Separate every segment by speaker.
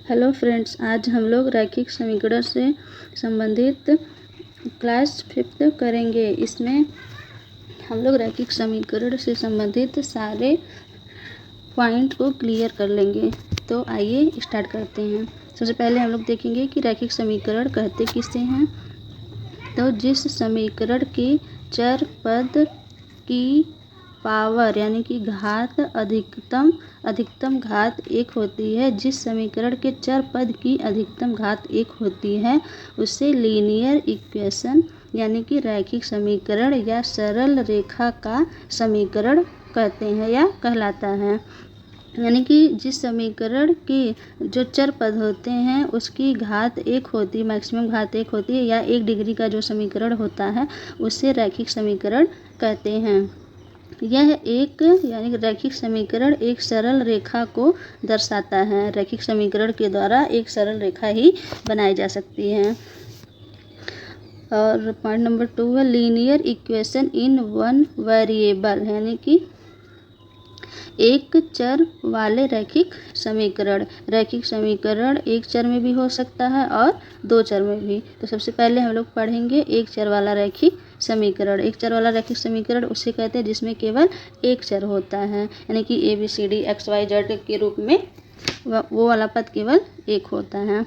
Speaker 1: Hello friends, आज हम लोग रैखिक समीकरण से संबंधित क्लास 5th करेंगे। इसमें हम लोग रैखिक समीकरण से संबंधित सारे पॉइंट को क्लियर कर लेंगे। तो आइए स्टार्ट करते हैं। सबसे पहले हम लोग देखेंगे कि रैखिक समीकरण कहते किसे हैं। तो जिस समीकरण के चर पद की पावर यानी कि घात अधिकतम घात 1 होती है, जिस समीकरण के चर पद की अधिकतम घात 1 होती है उसे लीनियर इक्वेशन यानी कि रैखिक समीकरण या सरल रेखा का समीकरण कहते हैं या कहलाता है। यानी कि जिस समीकरण के जो चर पद होते हैं उसकी घात 1 होती, मैक्सिमम घात 1 होती है, या 1 डिग्री का जो समीकरण होता है उसे रैखिक समीकरण कहते हैं। यह एक यानी रैखिक समीकरण एक सरल रेखा को दर्शाता है। रैखिक समीकरण के द्वारा एक सरल रेखा ही बनाई जा सकती है। और पॉइंट नंबर 2 है linear equation in one variable, यानी कि एक चर वाले रैखिक समीकरण। रैखिक समीकरण एक चर में भी हो सकता है और 2 चर में भी। तो सबसे पहले हम लोग पढ़ेंगे एक चर वाला रैखिक समीकरण। एक चर वाला रैखिक समीकरण उसे कहते हैं जिसमें केवल एक चर होता है, यानी कि ABCD XYZ के रूप में वो वाला पद केवल एक होता है।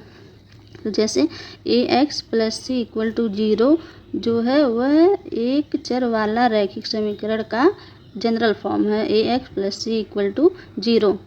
Speaker 1: तो जैसे AX + C = 0 जो है वह एक चर वाला रैखिक समीकरण का जनरल फॉर्म है। AX + C = 0।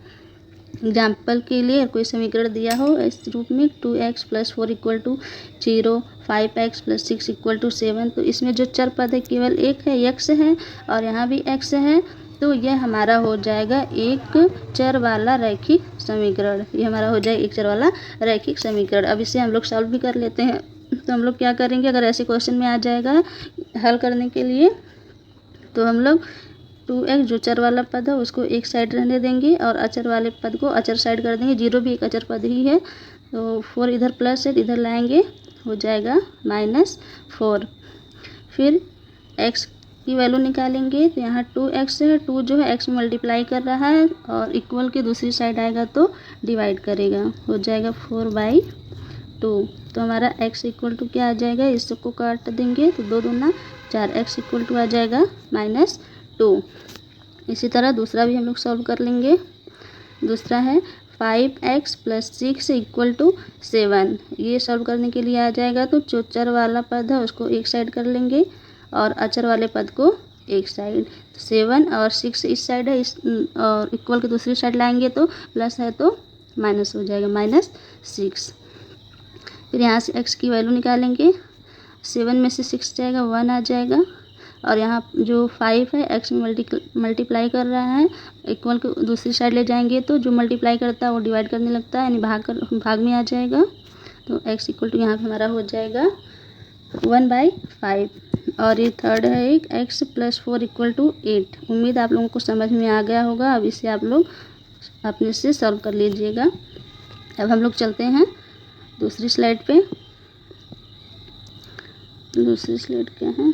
Speaker 1: एग्जाम्पल के लिए कोई समीकरण दिया हो इस रूप में 2x + 4 = 0, 5x + 6 = 7, तो इसमें जो चर पद है केवल एक है, x है, और यहाँ भी x है। तो यह हमारा हो जाएगा एक चर वाला रैखिक समीकरण। ये हमारा हो जाएगा एक चर वाला रैखिक समीकरण। अब इसे हम लोग सॉल्व भी कर लेते हैं। तो हम लोग क्या करेंगे, अगर ऐसे क्वेश्चन में आ जाएगा हल करने के लिए, तो हम लोग 2x जो चर वाला पद है उसको एक साइड रहने देंगे और अचर वाले पद को अचर साइड कर देंगे। 0 भी एक अचर पद ही है, तो 4 इधर प्लस है, इधर लाएंगे, हो जाएगा -4। फिर x की वैल्यू निकालेंगे, तो यहाँ 2x है, 2 जो है x में मल्टीप्लाई कर रहा है और इक्वल के दूसरी साइड आएगा तो डिवाइड करेगा, हो जाएगा 4/2। तो हमारा x = क्या आ जाएगा, इस सबको काट देंगे तो 2 दूना 4, x = आ जाएगा -2। इसी तरह दूसरा भी हम लोग सॉल्व कर लेंगे। दूसरा है 5x + 6 = 7। ये सॉल्व करने के लिए आ जाएगा, तो जो चर वाला पद है उसको एक साइड कर लेंगे और अचर वाले पद को एक साइड। 7 और 6 इस साइड है, इस और इक्वल की दूसरी साइड लाएंगे तो प्लस है तो माइनस हो जाएगा, -6। फिर यहाँ से x की वैल्यू निकालेंगे, 7 में से 6 जाएगा, 1 आ जाएगा, और यहाँ जो 5 है x में मल्टीप्लाई कर रहा है, इक्वल को दूसरी साइड ले जाएंगे तो जो मल्टीप्लाई करता है वो डिवाइड करने लगता है, यानी भाग में आ जाएगा। तो x = यहाँ पे हमारा हो जाएगा 1/5। और ये थर्ड है एक x + 4 = 8। उम्मीद आप लोगों को समझ में आ गया होगा। अब इसे आप लोग अपने से सॉल्व कर लीजिएगा। अब हम लोग चलते हैं दूसरी स्लाइड पे। दूसरी स्लाइड क्या है,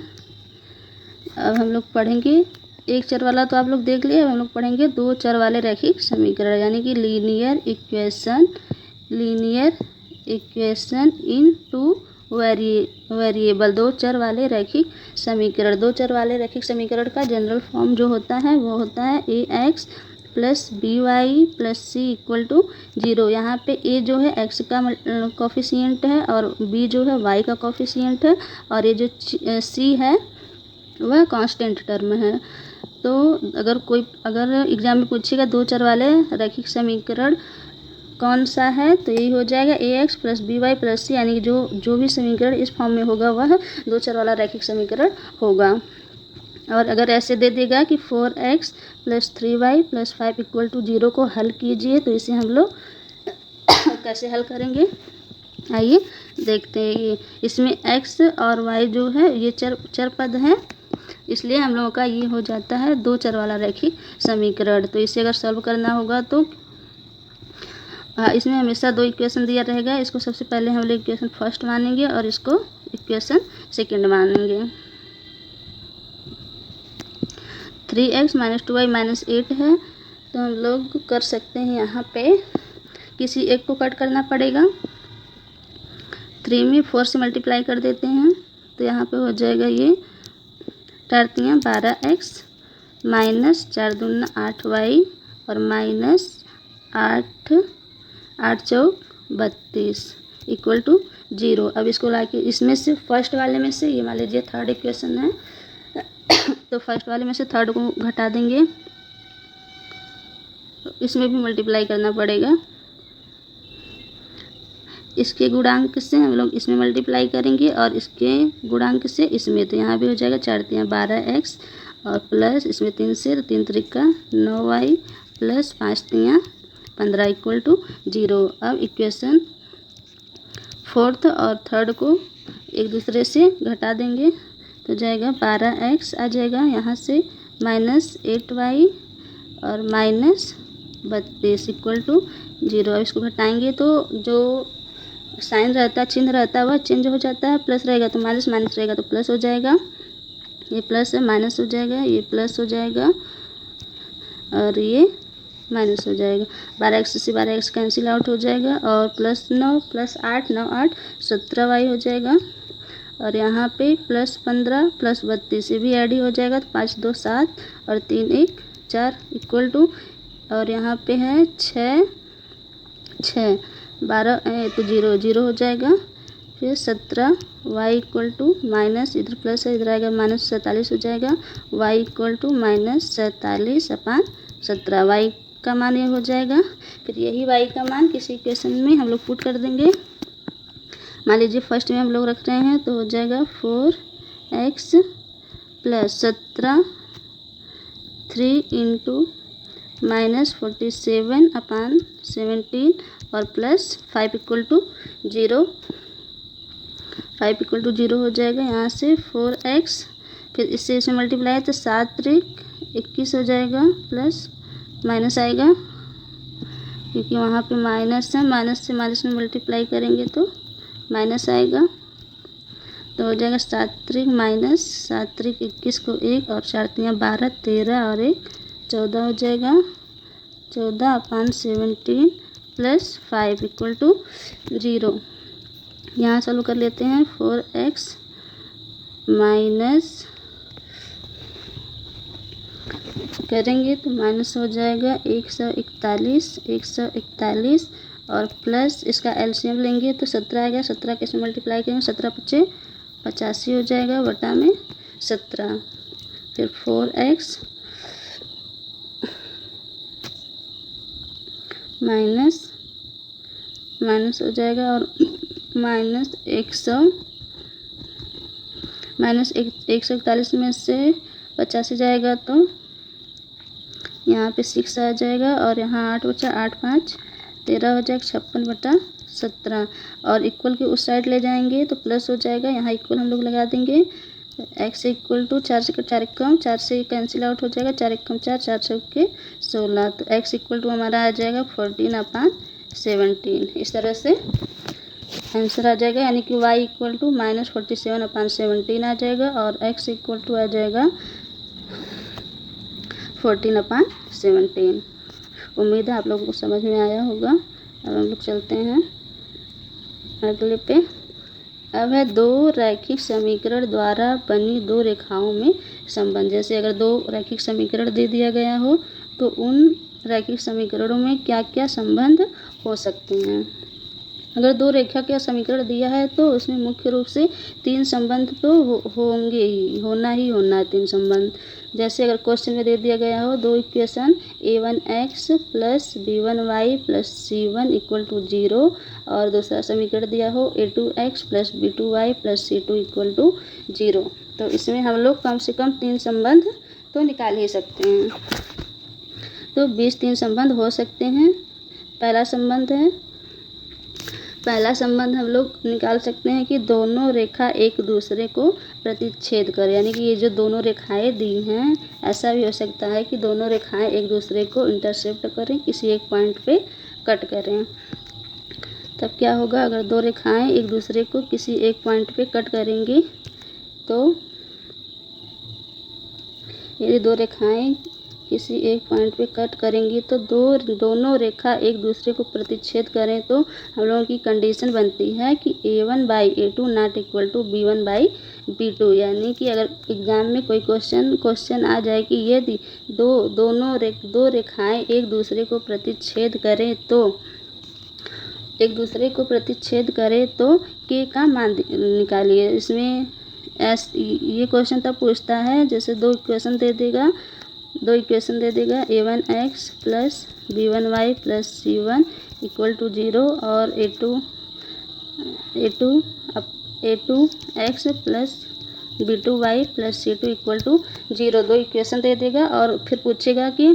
Speaker 1: अब हम लोग पढ़ेंगे एक चर वाला तो आप लोग देख लिए। अब हम लोग पढ़ेंगे 2 चर वाले रैखिक समीकरण, यानी कि लीनियर इक्वेशन इन 2 वेरिएबल। 2 चर वाले रैखिक समीकरण। 2 चर वाले रैखिक समीकरण का जनरल फॉर्म जो होता है वो होता है AX + BY + C = 0। यहाँ पे a जो है x का कोफिशिएंट है और b जो है y का कोफिशिएंट है, और ये जो c है वह कांस्टेंट टर्म है। तो अगर एग्जाम में पूछेगा 2 चर वाले रैखिक समीकरण कौन सा है, तो यही हो जाएगा AX + BY + C, यानी कि जो भी समीकरण इस फॉर्म में होगा वह 2 चर वाला रैखिक समीकरण होगा। और अगर ऐसे दे देगा कि 4x + 3y + 5 = 0 को हल कीजिए, तो इसे हम लोग कैसे हल करेंगे, आइए देखते हैं। इसमें x और y जो है ये चर पद हैं, इसलिए हम लोगों का ये हो जाता है 2 चर वाला रैखिक समीकरण। तो इसे अगर सॉल्व करना होगा तो इसमें हमेशा 2 इक्वेशन दिया रहेगा। इसको सबसे पहले हम लोग इक्वेशन फर्स्ट मानेंगे और इसको इक्वेशन सेकंड मानेंगे। 3x - 2y - 8 है, तो हम लोग कर सकते हैं यहाँ पे किसी एक को कट करना पड़ेगा। 3 में 4 से मल्टीप्लाई कर देते हैं तो यहाँ पे हो जाएगा ये 4 तियाँ 12x माइनस 4 दूना 8y और माइनस 8 चौक 32 इक्वल टू 0। अब इसको लाके इसमें से फर्स्ट वाले में से, ये मान लीजिए थर्ड इक्वेशन है तो फर्स्ट वाले में से थर्ड को घटा देंगे, इसमें भी मल्टीप्लाई करना पड़ेगा। इसके गुणांक से हम लोग इसमें मल्टीप्लाई करेंगे और इसके गुणांक से इसमें, तो यहाँ भी हो जाएगा 4 तियाँ 12x और प्लस इसमें 3 से, तो 3 त्रिका 9y प्लस 5 तियाँ 15 इक्वल टू 0। अब इक्वेशन फोर्थ और थर्ड को एक दूसरे से घटा देंगे तो जाएगा 12x आ जाएगा यहाँ से माइनस 8y और माइनस 32 इक्वल टू 0। अब इसको घटाएंगे तो जो साइन रहता है, चिन्ह रहता है, वह चेंज हो जाता है, प्लस रहेगा तो माइनस, माइनस रहेगा तो प्लस हो जाएगा, ये प्लस है माइनस हो जाएगा, ये प्लस हो जाएगा और ये माइनस हो जाएगा। 12x से 12x कैंसिल आउट हो जाएगा और प्लस 9 प्लस 8 9 8 17y हो जाएगा और यहाँ पे प्लस 15 प्लस 32 ये भी ऐड ही हो जाएगा तो 5 2 7 और 3 1 4 इक्वल टू, और यहाँ पे है 6 12 तो 0 0 हो जाएगा। फिर 17y इक्वल टू माइनस, इधर प्लस है इधर आएगा माइनस 47 हो जाएगा, y equal to minus 47/17 y का मान ये हो जाएगा। फिर यही y का मान किसी इक्वेशन में हम लोग पुट कर देंगे। मान लीजिए फर्स्ट में हम लोग रख रहे हैं तो हो जाएगा 4x प्लस 17 3 इंटू माइनस 47/17 और plus 5 equal to 0, 5 equal to 0 हो जाएगा। यहाँ से 4x फिर इससे इसमें मल्टीप्लाई है तो 7 त्रिक 21 हो जाएगा, प्लस माइनस आएगा क्योंकि वहाँ पे माइनस है, माइनस से माइनस में मल्टीप्लाई करेंगे तो माइनस आएगा, तो हो जाएगा 7 त्रिक माइनस 7 त्रिक 21 को 1 और 4 तियाँ 12 13 और 1 14 हो जाएगा, 14/17 प्लस 5 इक्वल टू 0। यहाँ चालू कर लेते हैं 4x माइनस करेंगे तो माइनस हो जाएगा 141 और प्लस इसका एलसीएम लेंगे तो 17 आएगा, 17 के इसमें मल्टीप्लाई करेंगे 17 × 5 = 85 हो जाएगा बटा में 17। फिर 4x माइनस हो जाएगा और माइनस 141 में से 85 जाएगा तो यहाँ पे 6 आ जाएगा और यहाँ 8 बचा 8 5 13 हो जाएगा 56/17 और इक्वल के उस साइड ले जाएंगे तो प्लस हो जाएगा, यहाँ इक्वल हम लोग लगा देंगे। x इक्वल टू 4 से 4 कम 4 से कैंसिल आउट हो जाएगा, 4 1 कम 4 4 6 16 तो x इक्वल टू हमारा आ जाएगा 14/17। इस तरह से आंसर आ जाएगा, यानी कि y इक्वल टू माइनस 47/17 आ जाएगा और x इक्वल टू आ जाएगा 14/17। उम्मीद है आप लोगों को समझ में आया होगा। अब हम लोग चलते हैं अगले पे। अब है दो रैखिक समीकरण द्वारा बनी दो रेखाओं में संबंध। जैसे अगर दो रैखिक समीकरण दे दिया गया हो तो उन रैखिक समीकरणों में क्या क्या संबंध हो सकते हैं। अगर दो रेखा का समीकरण दिया है तो उसमें मुख्य रूप से 3 संबंध तो होंगे ही, होना है 3 संबंध। जैसे अगर क्वेश्चन में दे दिया गया हो दो equation a1x plus b1y plus c1 equal to 0 और दूसरा समीकरण दिया हो a2x plus b2y plus c2 equal to 0, तो इसमें हम लोग कम से कम 3 संबंध तो निकाल ही सकते हैं। तो 3 संबंध हो सकते हैं। पहला संबंध हम लोग निकाल सकते हैं कि दोनों रेखा एक दूसरे को प्रतिच्छेद करें, यानी कि ये जो दोनों रेखाएं दी हैं, ऐसा भी हो सकता है कि दोनों रेखाएं एक दूसरे को इंटरसेप्ट करें, किसी एक पॉइंट पे कट करें। तब क्या होगा, अगर दो रेखाएं एक दूसरे को किसी एक पॉइंट पे कट करेंगी तो यदि दो रेखाएं किसी एक पॉइंट पे कट करेंगी तो दोनों रेखा एक दूसरे को प्रतिच्छेद करें तो हम लोगों की कंडीशन बनती है कि a1/a2 not equal to b1/b2। यानी कि अगर एग्ज़ाम में कोई क्वेश्चन आ जाए कि यदि दो रेखाएं एक दूसरे को प्रतिच्छेद करें तो के का मान निकालिए। इसमें ये क्वेश्चन तब पूछता है जैसे दो इक्वेशन दे देगा a1x plus b1y plus c1 equal to 0 और a2x plus b2y plus c2 equal to 0। दो इक्वेशन दे देगा और फिर पूछेगा कि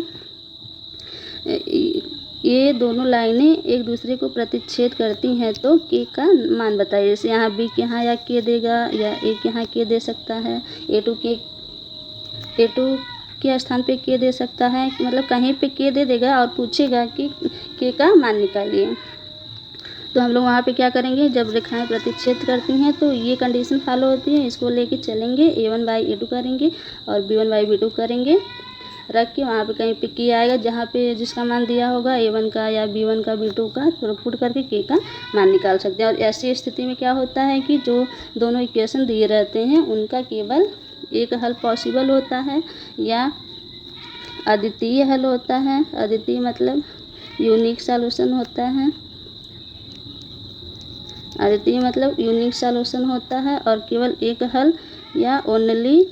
Speaker 1: ये दोनों लाइनें एक दूसरे को प्रतिच्छेद करती हैं तो के का मान बताइए। जैसे यहाँ बी के यहाँ या के देगा या ए के यहाँ के दे सकता है, ए2 के स्थान पे के दे सकता है, मतलब कहीं पे के दे देगा और पूछेगा कि के का मान निकालिए। तो हम लोग वहाँ पे क्या करेंगे, जब रेखाएं प्रतिच्छेद करती हैं तो ये कंडीशन फॉलो होती है, इसको लेके चलेंगे। a1/a2 करेंगे और b1/b2 करेंगे, रख के वहाँ पे कहीं पे के आएगा जहाँ पे जिसका मान दिया होगा a1 का या b1 का b2 का, तो पुट करके के का मान निकाल सकते हैं। और ऐसी स्थिति में क्या होता है कि जो दोनों इक्वेशन दिए रहते हैं उनका केवल एक हल पॉसिबल होता है या अद्वितीय हल होता है। अद्वितीय मतलब यूनिक सॉल्यूशन होता है। अद्वितीय मतलब यूनिक सॉल्यूशन होता है और केवल एक हल या ओनली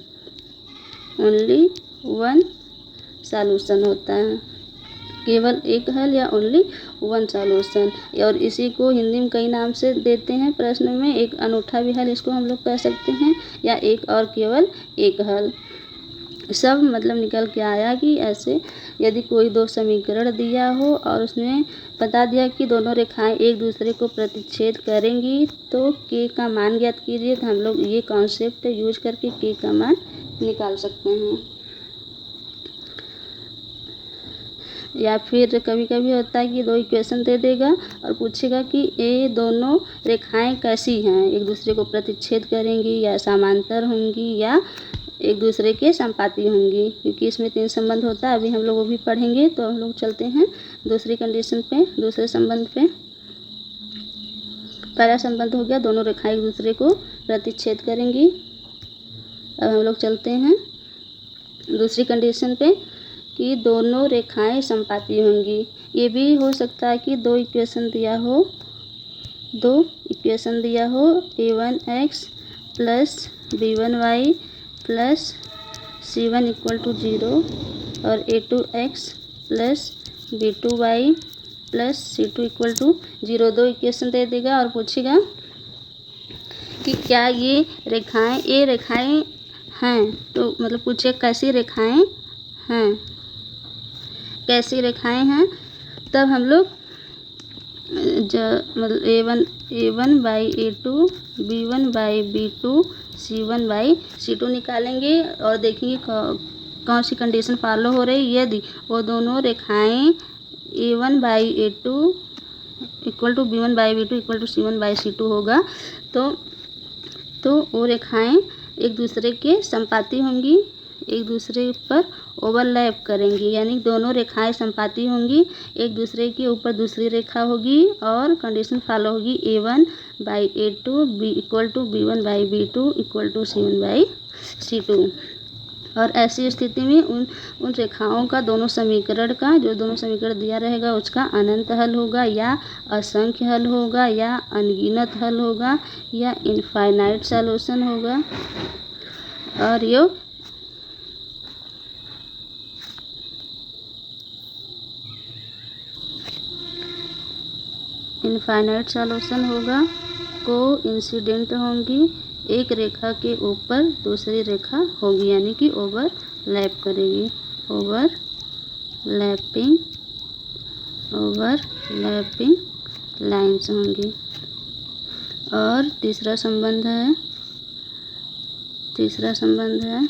Speaker 1: वन सॉल्यूशन होता है। केवल एक हल या ओनली वन सॉल्यूशन। और इसी को हिंदी में कई नाम से देते हैं प्रश्न में। एक अनूठा भी हल इसको हम लोग कह सकते हैं या एक और केवल एक हल। सब मतलब निकल के आया कि ऐसे यदि कोई दो समीकरण दिया हो और उसमें बता दिया कि दोनों रेखाएं एक दूसरे को प्रतिच्छेद करेंगी तो के का मान ज्ञात कीजिए, तो हम लोग ये कॉन्सेप्ट यूज करके के का मान निकाल सकते हैं। या फिर कभी कभी होता है कि दो इक्वेशन दे देगा और पूछेगा कि ये दोनों रेखाएं कैसी हैं, एक दूसरे को प्रतिच्छेद करेंगी या समांतर होंगी या एक दूसरे के संपाती होंगी, क्योंकि इसमें 3 संबंध होता है। अभी हम लोग वो भी पढ़ेंगे। तो हम लोग चलते हैं दूसरी कंडीशन पे, दूसरे संबंध पे। पहला संबंध हो गया दोनों रेखाएं एक दूसरे को प्रतिच्छेद करेंगी। अब हम लोग चलते हैं दूसरी कंडीशन पे कि दोनों रेखाएं संपाती होंगी। ये भी हो सकता है कि दो इक्वेशन दिया हो a1x plus b1y plus c1 equal to 0 और a2x plus b2y plus c2 equal to 0। दो इक्वेशन दे देगा और पूछेगा कि क्या ये रेखाएं हैं, तो मतलब पूछे कैसी रेखाएं हैं। तब हम लोग मतलब a1/a2 b1/b2 c1/c2 निकालेंगे और देखेंगे कौन सी कंडीशन फॉलो हो रही है। यदि वो दोनों रेखाएं a1/a2 equal to b1/b2 equal to c1/c2 होगा तो वो रेखाएं एक दूसरे के संपाती होंगी, एक दूसरे पर ओवरलैप करेंगी। यानी दोनों रेखाएं संपाती होंगी, एक दूसरे के ऊपर दूसरी रेखा होगी और कंडीशन फॉलो होगी a1/a2 equal to b1/b2 equal to c1/c2। और ऐसी स्थिति में उन रेखाओं का दोनों समीकरण दिया रहेगा उसका अनंत हल होगा या असंख्य हल होगा या अनगिनत हल होगा या इनफाइनाइट सॉल्यूशन होगा। और ये इनफाइनाइट सॉल्यूशन होगा, कोइंसिडेंट होंगी, एक रेखा के ऊपर दूसरी रेखा होगी यानी कि ओवरलैप करेगी, ओवरलैपिंग लाइंस होंगी। और तीसरा संबंध है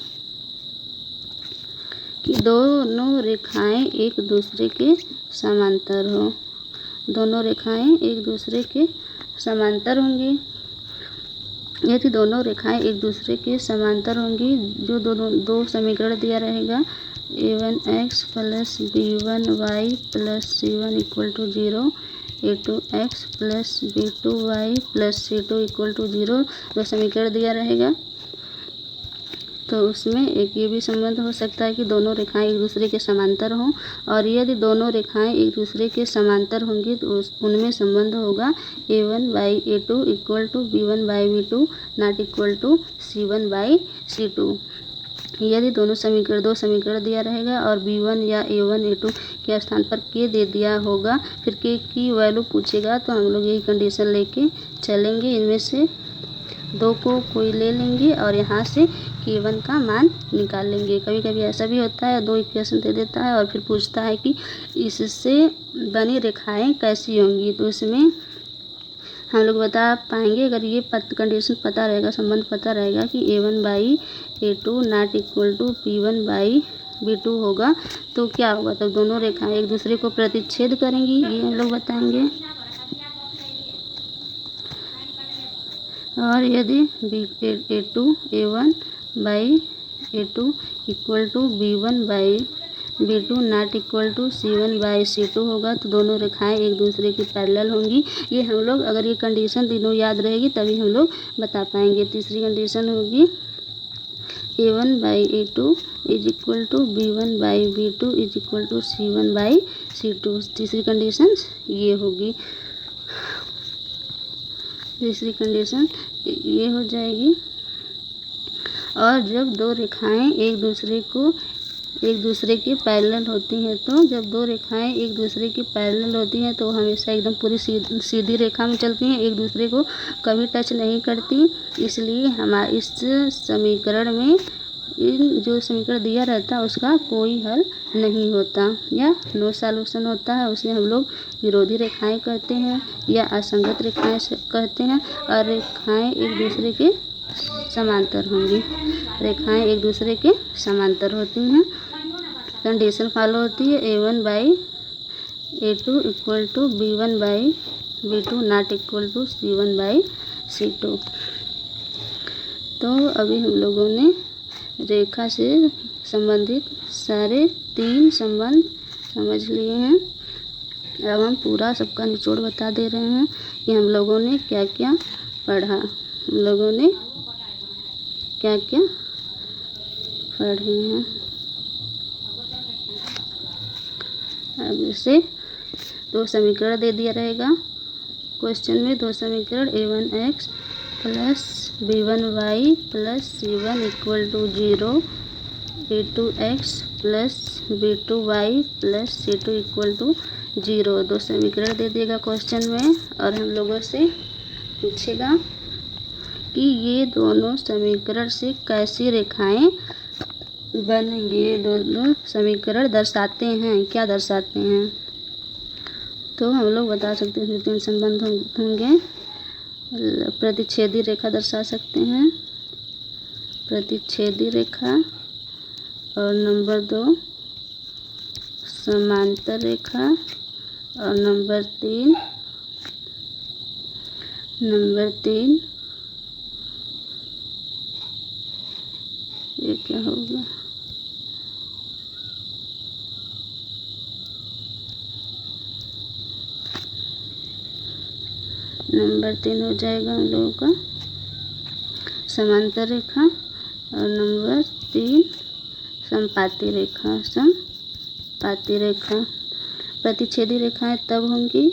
Speaker 1: कि दोनों रेखाएं एक दूसरे के समांतर हो। दोनों रेखाएं एक दूसरे के समांतर होंगी। यदि दोनों रेखाएं एक दूसरे के समांतर होंगी, जो दो समीकरण दिया रहेगा a1x plus b1y plus c1 equal to 0, a2x plus b2y plus c2 equal to 0 जो समीकरण दिया रहेगा। तो उसमें एक ये भी संबंध हो सकता है कि दोनों रेखाएं एक दूसरे के समांतर हों, और यदि दोनों रेखाएं एक दूसरे के समांतर होंगी तो उनमें संबंध होगा a1/a2 equal to b1/b2 not equal to c1/c2। यदि दो समीकरण दिया रहेगा और b1 या a1 a2 के स्थान पर k दे दिया होगा, फिर k की वैल्यू पूछेगा तो हम लोग यही कंडीशन लेके चलेंगे। इनमें से दो को कोई ले लेंगे और यहाँ से k1 का मान निकाल लेंगे। कभी कभी ऐसा भी होता है, दो इक्वेशन दे देता है और फिर पूछता है कि इससे बनी रेखाएं कैसी होंगी, तो इसमें हम लोग बता पाएंगे अगर ये कंडीशन पता रहेगा, संबंध पता रहेगा कि a1/a2 not equal to b1/b2 होगा तो क्या होगा। तो दोनों रेखाएं एक दूसरे को प्रतिच्छेद करेंगी, ये हम लोग बताएंगे। और यदि a1/a2 equal to b1/b2 not equal to c1/c2 होगा तो दोनों रेखाएं एक दूसरे की पैरेलल होंगी। ये हम लोग अगर ये कंडीशन तीनों याद रहेगी तभी हम लोग बता पाएंगे। तीसरी कंडीशन होगी a1/a2 is equal to b1/b2 is equal to c1/c2। तीसरी कंडीशन ये होगी। तीसरी कंडीशन ये हो जाएगी। और जब दो रेखाएं एक दूसरे के पैरेलल होती हैं, तो जब दो रेखाएं एक दूसरे के पैरेलल होती हैं तो हमेशा एकदम पूरी सीधी रेखा में चलती हैं, एक दूसरे को कभी टच नहीं करती। इसलिए हमारे इस समीकरण में जो समीकरण दिया रहता है उसका कोई हल नहीं होता या नो सॉल्यूशन होता है। उसे हम लोग विरोधी रेखाएं कहते हैं या असंगत रेखाएं कहते हैं। और रेखाएं एक दूसरे के समांतर होंगी, रेखाएं एक दूसरे के समांतर होती हैं। कंडीशन फॉलो होती है a1/a2 equal to b1/b2 not equal to c1/c2। तो अभी हम लोगों ने रेखा से संबंधित सारे 3 संबंध समझ लिए हैं। अब हम पूरा सबका निचोड़ बता दे रहे हैं कि हम लोगों ने क्या क्या पढ़ा, हम लोगों ने क्या क्या पढ़े हैं। अब इसे 2 समीकरण दे दिया रहेगा क्वेश्चन में। 2 समीकरण a1x plus b1y plus c1 equal to 0, a2x plus b2y plus c2 equal to 0। 2 समीकरण दे देगा क्वेश्चन में और हम लोगों से पूछेगा कि ये दोनों समीकरण से कैसी रेखाएं बनेंगी। ये दोनों समीकरण दर्शाते हैं, क्या दर्शाते हैं, तो हम लोग बता सकते हैं 3 संबंध होंगे। प्रतिच्छेदी रेखा दर्शा सकते हैं, प्रतिच्छेदी रेखा, और नंबर 2 समांतर रेखा, और नंबर 3 ये क्या होगा, नंबर 3 हो जाएगा हम लोगों का समांतर रेखा, और नंबर 3 समपाती रेखा। समपाती रेखा प्रतिच्छेदी रेखाएं तब होंगी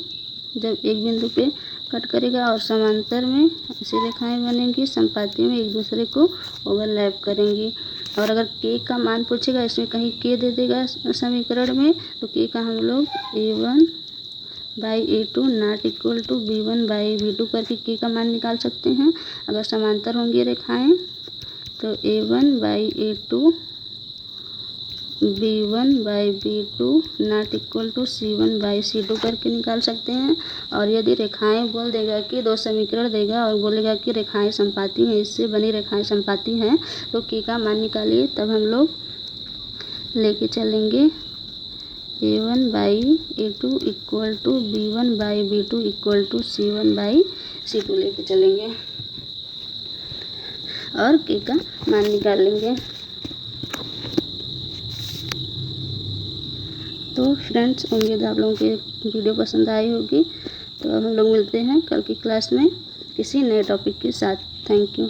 Speaker 1: जब एक बिंदु पे कट करेगा, और समांतर में ऐसी रेखाएं बनेंगी, संपाती में एक दूसरे को ओवरलैप करेंगी। और अगर k का मान पूछेगा, इसमें कहीं k दे देगा समीकरण में, तो k का हम लोग a1/a2 not equal to b1/b2 करके k का मान निकाल सकते हैं। अगर समांतर होंगी रेखाएं तो a1/a2 b1/b2 not equal to c1/c2 करके निकाल सकते हैं। और यदि रेखाएं बोल देगा कि 2 समीकरण देगा और बोलेगा कि रेखाएं समपाती हैं, इससे बनी रेखाएं समपाती हैं, तो k का मान निकालिए। तब हम लोग लेके चलेंगे a1/a2 equal to b1/b2 equal to c1/c2 लेके चलेंगे और k का मान निकाल लेंगे। तो फ्रेंड्स, उम्मीद है आप लोगों को वीडियो पसंद आई होगी। तो हम लोग मिलते हैं कल की क्लास में किसी नए टॉपिक के साथ। Thank you.